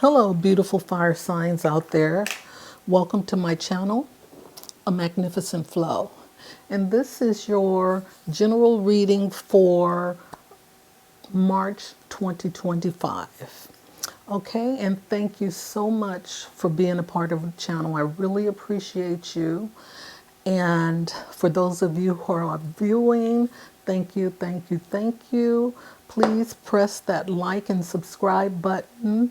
Hello, beautiful fire signs out there. Welcome to my channel, A Magnificent Flow. And this is your general reading for March 2025. Okay, and thank you so much for being a part of the channel. I really appreciate you. And for those of you who are viewing, thank you, thank you, thank you. Please press that like and subscribe button.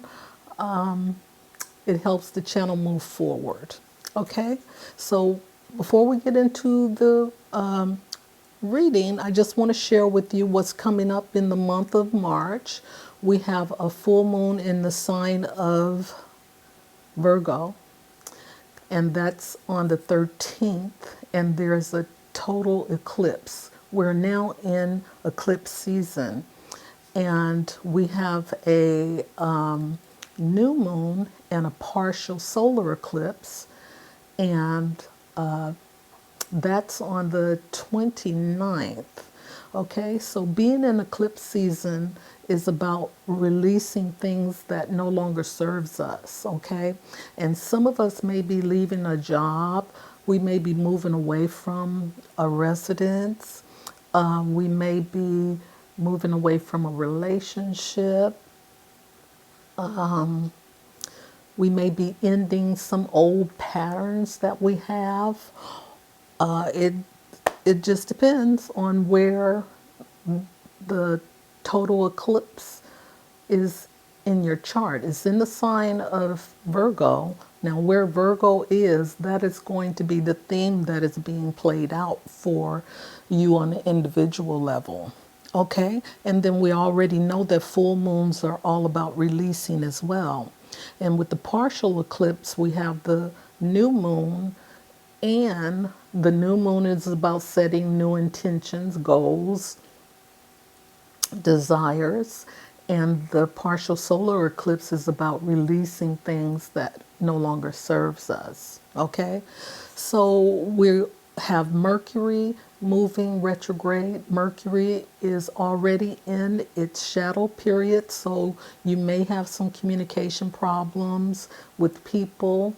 It helps the channel move forward. Okay, so before we get into the reading, I just want to share with you what's coming up in the month of March. We have a full moon in the sign of Virgo, and that's on the 13th, and there's a total eclipse. We're now in eclipse season, and we have a new moon and a partial solar eclipse, and that's on the 29th. Okay, so being in eclipse season is about releasing things that no longer serves us. Okay, and some of us may be leaving a job, we may be moving away from a residence, we may be moving away from a relationship, we may be ending some old patterns that we have. It just depends on where the total eclipse is in your chart. It's in the sign of Virgo. Now, where Virgo is, that is going to be the theme that is being played out for you on an individual level. Okay, and then we already know that full moons are all about releasing as well. And with the partial eclipse, we have the new moon, and the new moon is about setting new intentions, goals, desires, and the partial solar eclipse is about releasing things that no longer serves us. Okay, so we have Mercury moving retrograde. Mercury is already in its shadow period, so you may have some communication problems with people.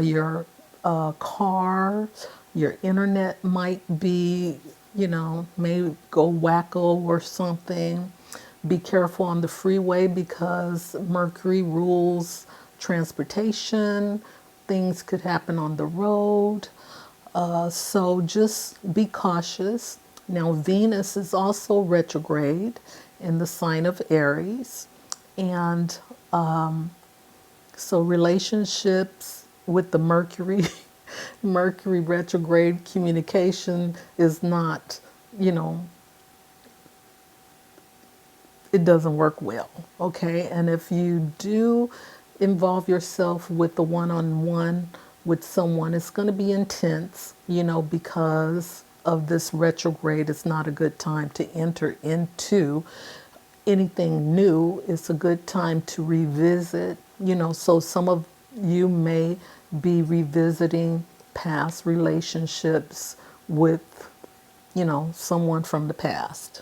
Your car, your internet might be, may go wacko or something. Be careful on the freeway because Mercury rules transportation. Things could happen on the road. So just be cautious. Now, Venus is also retrograde in the sign of Aries. And so relationships with the Mercury, Mercury retrograde communication is not, it doesn't work well. Okay. And if you do involve yourself with the one-on-one with someone, it's going to be intense, because of this retrograde. It's not a good time to enter into anything new. It's a good time to revisit, so some of you may be revisiting past relationships with, someone from the past.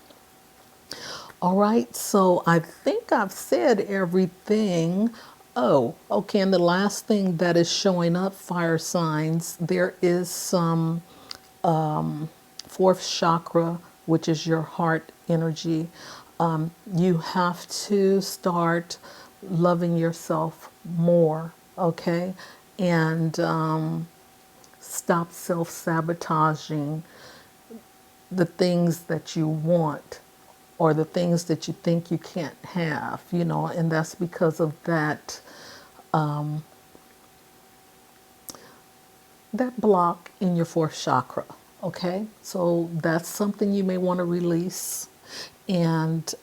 All right, so I think I've said everything. Oh, okay, and the last thing that is showing up, fire signs, there is some fourth chakra, which is your heart energy. You have to start loving yourself more, okay? And stop self-sabotaging the things that you want or the things that you think you can't have, and that's because of that that block in your fourth chakra. Okay, so that's something you may want to release, and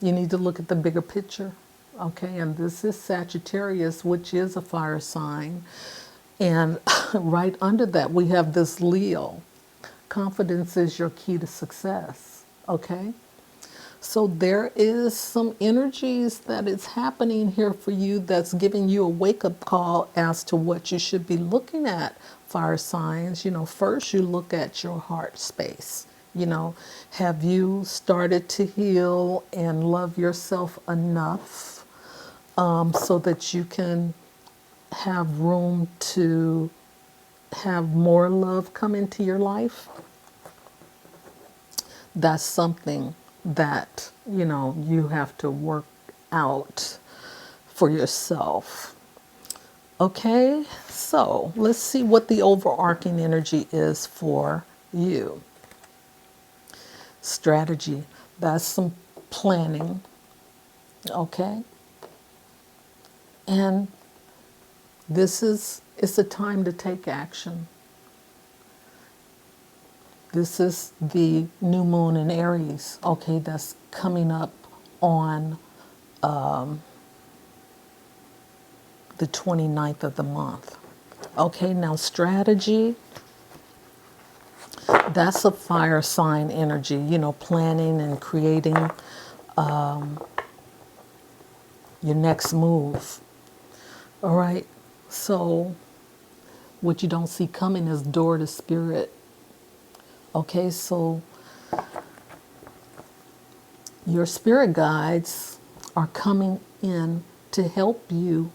you need to look at the bigger picture. Okay, and this is Sagittarius, which is a fire sign, and right under that we have this Leo. Confidence is your key to success. Okay, so there is some energies that is happening here for you that's giving you a wake-up call as to what you should be looking at, fire signs. First you look at your heart space. Have you started to heal and love yourself enough so that you can have room to have more love come into your life. That's something that, you have to work out for yourself. Okay, so let's see what the overarching energy is for you. Strategy, that's some planning, okay? And it's a time to take action. This is the new moon in Aries, okay, that's coming up on the 29th of the month. Okay, now strategy, that's a fire sign energy, planning and creating your next move. All right, so what you don't see coming is door to spirit. Okay, so your spirit guides are coming in to help you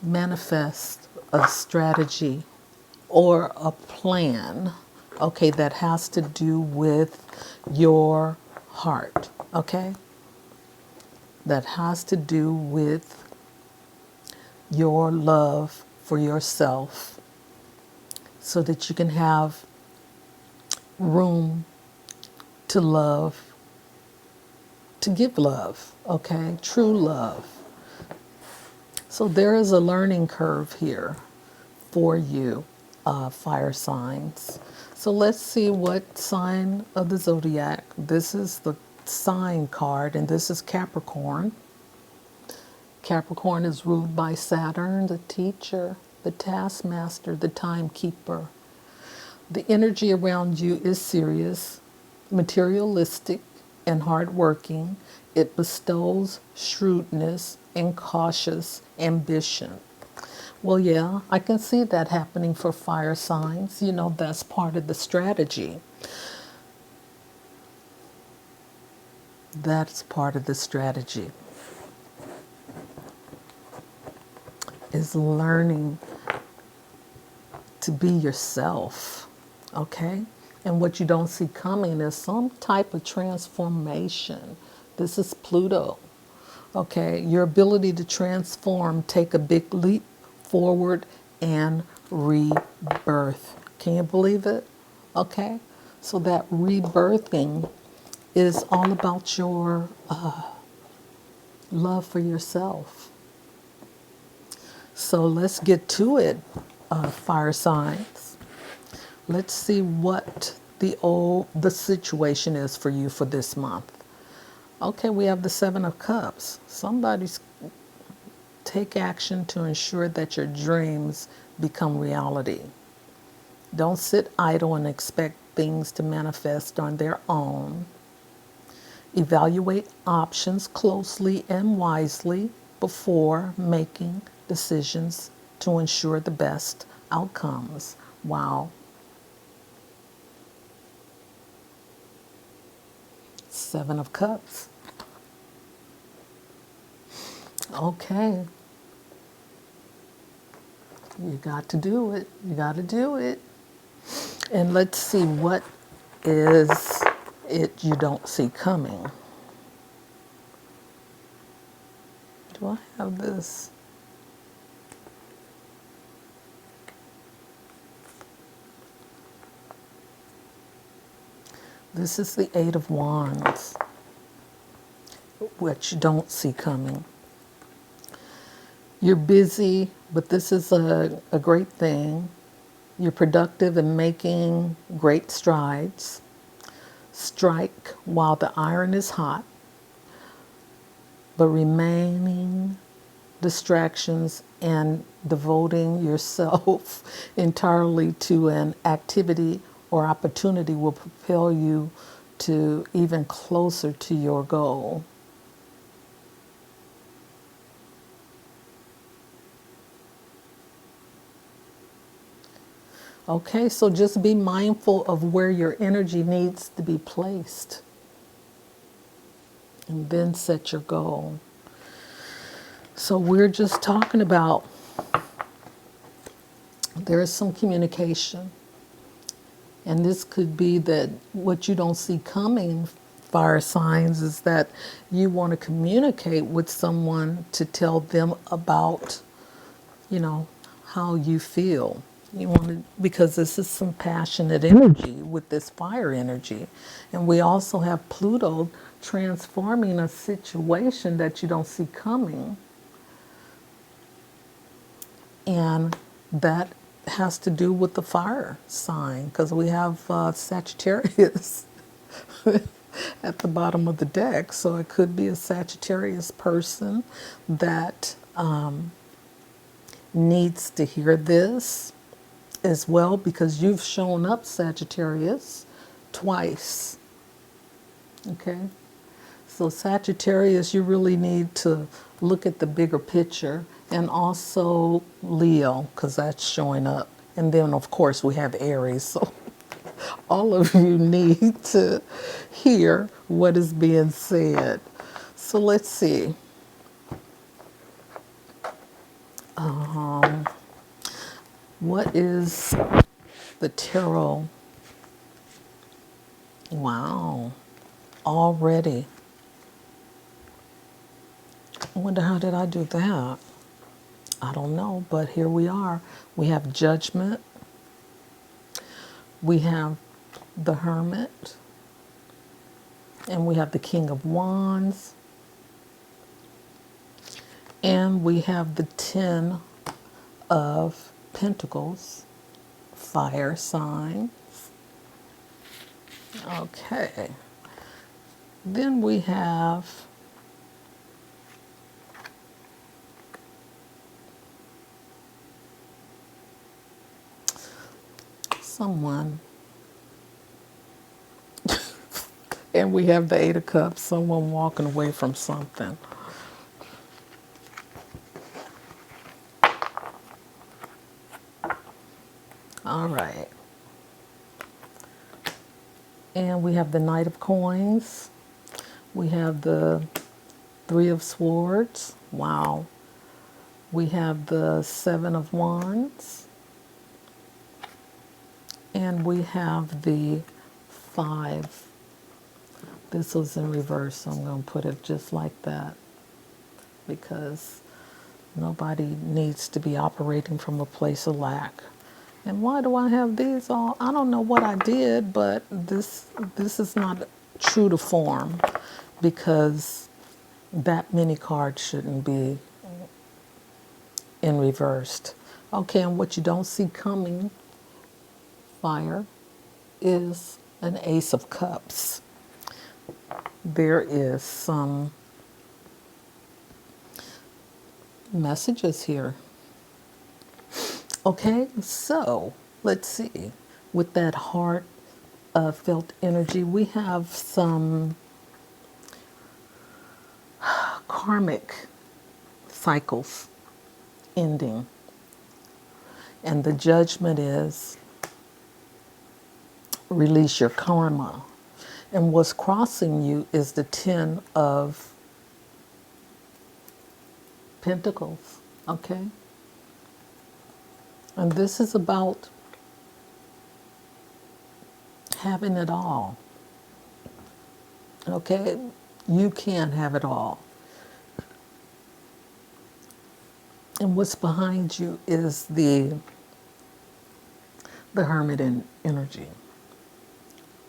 manifest a strategy or a plan, okay, that has to do with your heart, okay? That has to do with your love for yourself so that you can have room to love, to give love, okay? True love. So there is a learning curve here for you, fire signs. So let's see what sign of the zodiac. This is the sign card, and this is Capricorn. Capricorn is ruled by Saturn, the teacher, the taskmaster, the timekeeper. The energy around you is serious, materialistic, and hardworking. It bestows shrewdness and cautious ambition. Well, yeah, I can see that happening for fire signs. That's part of the strategy. That's part of the strategy, is learning to be yourself, okay? And what you don't see coming is some type of transformation. This is Pluto, okay? Your ability to transform, take a big leap forward and rebirth. Can you believe it? Okay? So that rebirthing is all about your love for yourself. So let's get to it, fire signs. Let's see what the situation is for you for this month. Okay, we have the Seven of Cups. Somebody's take action to ensure that your dreams become reality. Don't sit idle and expect things to manifest on their own. Evaluate options closely and wisely before making decisions to ensure the best outcomes. Wow. Seven of Cups. Okay. You got to do it. You got to do it. And let's see what is it you don't see coming. Do I have this? This is the Eight of Wands, which you don't see coming. You're busy, but this is a great thing. You're productive and making great strides. Strike while the iron is hot, but remaining distractions and devoting yourself entirely to an activity or opportunity will propel you to even closer to your goal. Okay, so just be mindful of where your energy needs to be placed, and then set your goal. So we're just talking about there is some communication. And this could be that what you don't see coming, fire signs, is that you want to communicate with someone to tell them about, you know, how you feel. You want to, because this is some passionate energy with this fire energy. And we also have Pluto transforming a situation that you don't see coming. And that has to do with the fire sign because we have Sagittarius at the bottom of the deck. So it could be a Sagittarius person that needs to hear this as well because you've shown up, Sagittarius, twice. Okay? So, Sagittarius, you really need to look at the bigger picture, and also Leo, because that's showing up. And then, of course, we have Aries. So, all of you need to hear what is being said. So, let's see. What is the tarot? Wow, already. I wonder how did I do that? I don't know, but here we are. We have Judgment. We have the Hermit. And we have the King of Wands. And we have the Ten of Pentacles, fire signs. Okay. Then we have someone, and we have the Eight of Cups, someone walking away from something. All right. And we have the Knight of Coins. We have the Three of Swords. Wow. We have the Seven of Wands. And we have the Five. This was in reverse, so I'm going to put it just like that because nobody needs to be operating from a place of lack. And why do I have these all? I don't know what I did, but this is not true to form because that many cards shouldn't be in reversed. Okay, and what you don't see coming, fire, is an Ace of Cups. There is some messages here. Okay, so let's see. With that heart felt energy, we have some karmic cycles ending. And the judgment is release your karma. And what's crossing you is the Ten of Pentacles, okay? And this is about having it all, okay? You can have it all. And what's behind you is the Hermit energy.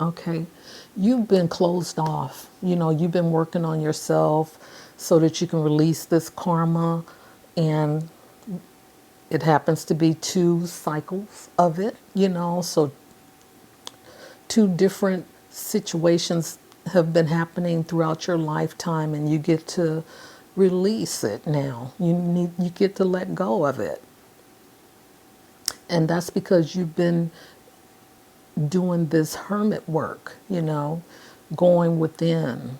Okay, you've been closed off. You know, you've been working on yourself so that you can release this karma, and it happens to be 2 cycles of it, you know, so 2 different situations have been happening throughout your lifetime, and you get to release it now. You get to let go of it. And that's because you've been doing this hermit work, you know, going within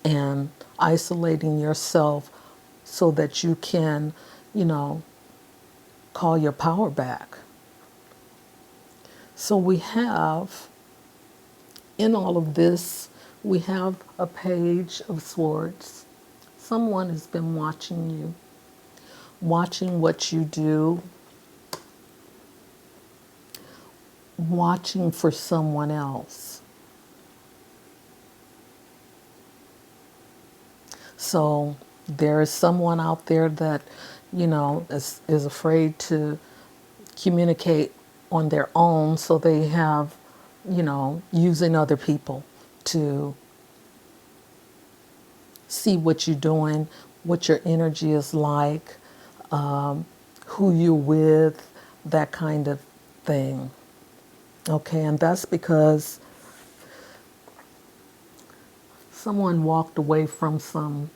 and isolating yourself so that you can, you know, call your power back. So we have, in all of this, we have a Page of Swords. Someone has been watching you. watching what you do, watching for someone else. So there is someone out there that, is afraid to communicate on their own, so they have, using other people to see what you're doing, what your energy is like, who you're with, that kind of thing. Okay, and that's because someone walked away from some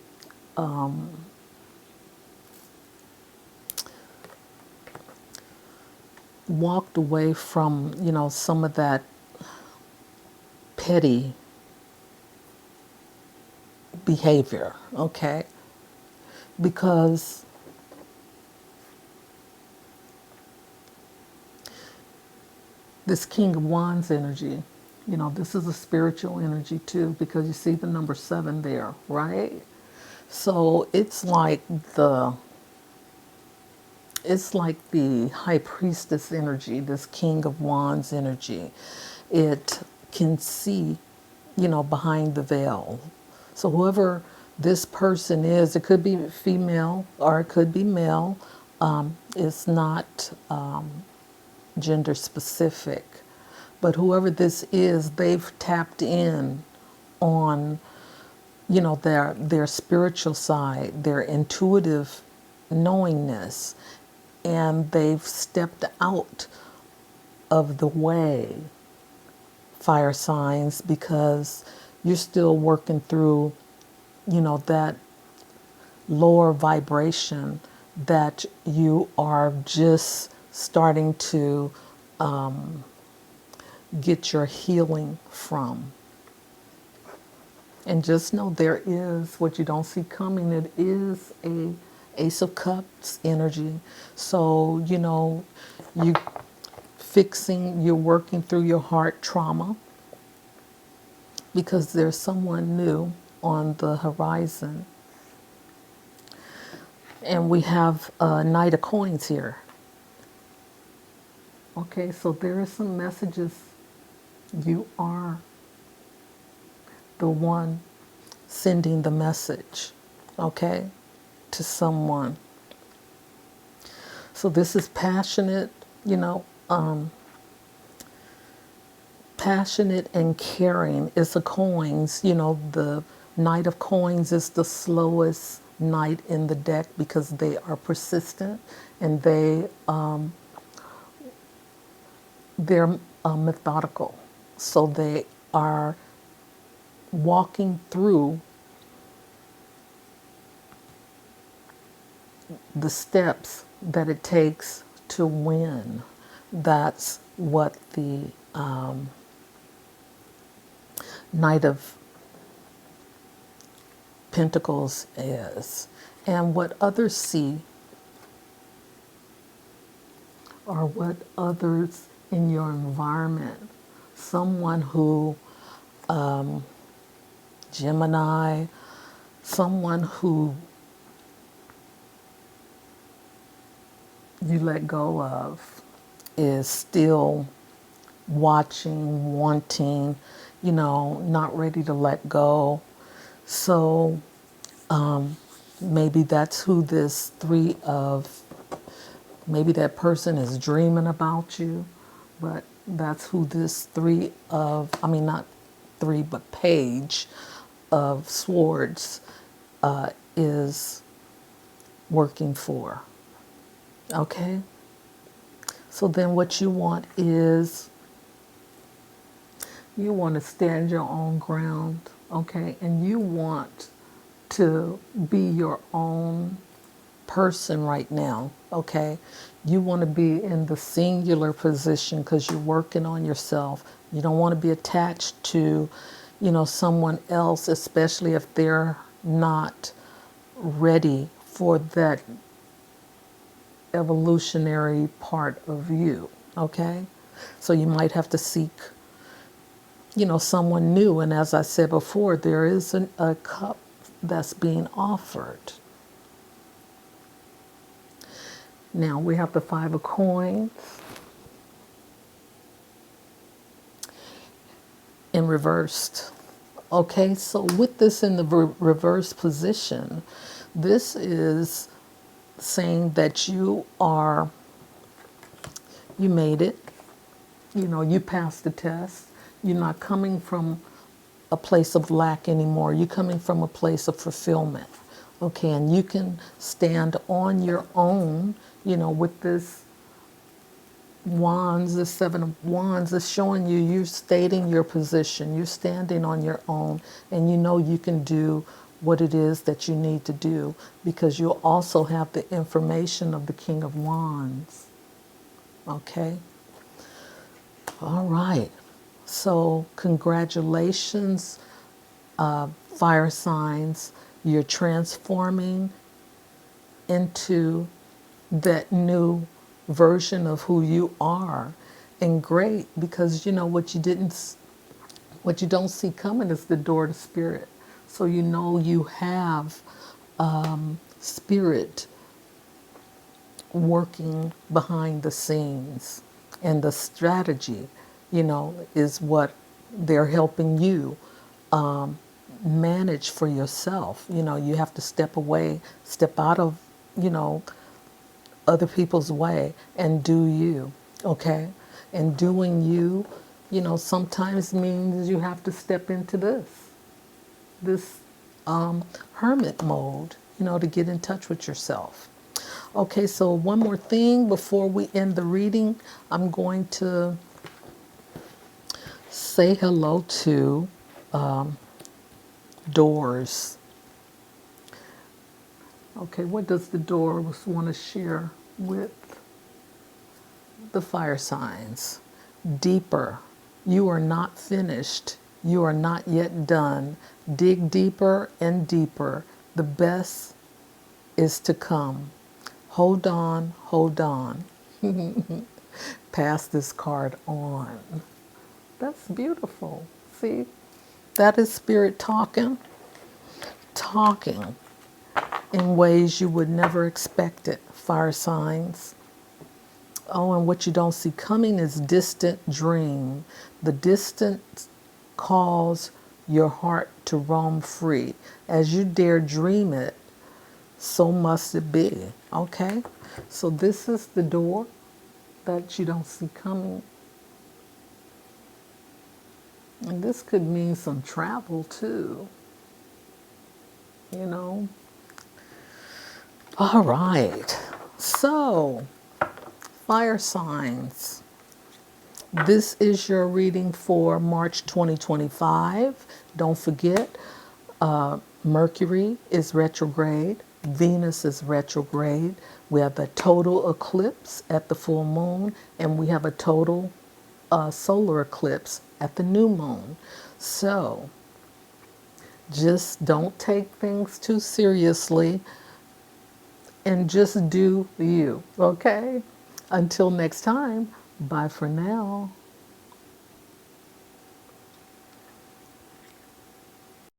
some of that petty behavior, okay? Because this King of Wands energy, this is a spiritual energy too, because you see the number 7 there, right? So it's like the high priestess energy, this King of Wands energy. It can see, behind the veil. So whoever this person is, it could be female or it could be male. It's not gender specific. But whoever this is, they've tapped in on, their spiritual side, their intuitive knowingness, and they've stepped out of the way, fire signs, because you're still working through, that lower vibration that you are just starting to get your healing from. And just know there is what you don't see coming. It is a Ace of Cups energy. So, you're working through your heart trauma because there's someone new on the horizon. And we have a Knight of Coins here. Okay, so there are some messages. You are the one sending the message, okay, to someone. So this is passionate, passionate and caring. It's a coins, the Knight of Coins is the slowest knight in the deck because they are persistent and they're methodical. So they are walking through the steps that it takes to win. That's what the Knight of Pentacles is. And what others see, or what others in your environment, someone who, Gemini, someone who you let go of, is still watching, wanting, not ready to let go. So maybe that's who this maybe that person is dreaming about you, but that's who this not 3, but Page of Swords is working for. Okay? So then what you want is, you want to stand your own ground, okay? And you want to be your own person right now, okay? You want to be in the singular position because you're working on yourself. You don't want to be attached to, someone else, especially if they're not ready for that evolutionary part of you, okay? So you might have to seek, someone new. And as I said before, there is a cup that's being offered. Now we have the Five of Coins in reversed. Okay, so with this in the reverse position, this is saying that you made it. You know, you passed the test. You're not coming from a place of lack anymore. You're coming from a place of fulfillment. Okay, and you can stand on your own, you know, with this wands, the Seven of Wands is showing you you're stating your position. You're standing on your own, and you know you can do what it is that you need to do, because you'll also have the information of the King of Wands. Okay? All right. So congratulations, fire signs. You're transforming into that new version of who you are. And great, because you know what you don't see coming is the door to spirit. So you know you have spirit working behind the scenes, and the strategy, you know, is what they're helping you manage for yourself. You know, you have to step away, step out of, you know, other people's way and do you. Okay? And doing you, you know, sometimes means you have to step into this hermit mode, you know, to get in touch with yourself. Okay, so one more thing before we end the reading. I'm going to say hello to doors. Okay, what does the doors want to share with the fire signs? Deeper. You are not finished. You are not yet done. Dig deeper and deeper. The best is to come. Hold on, hold on. Pass this card on. That's beautiful. See, that is spirit talking in ways you would never expect it, fire signs. Oh, and what you don't see coming is distant dream. The distance calls your heart to roam free. As you dare dream it, so must it be. Okay? So this is the door that you don't see coming. And this could mean some travel too. You know? All right. So, fire signs. This is your reading for March 2025. Don't forget, Mercury is retrograde. Venus is retrograde. We have a total eclipse at the full moon, and we have a total solar eclipse at the new moon. So, just don't take things too seriously and just do you, okay? Until next time, bye for now.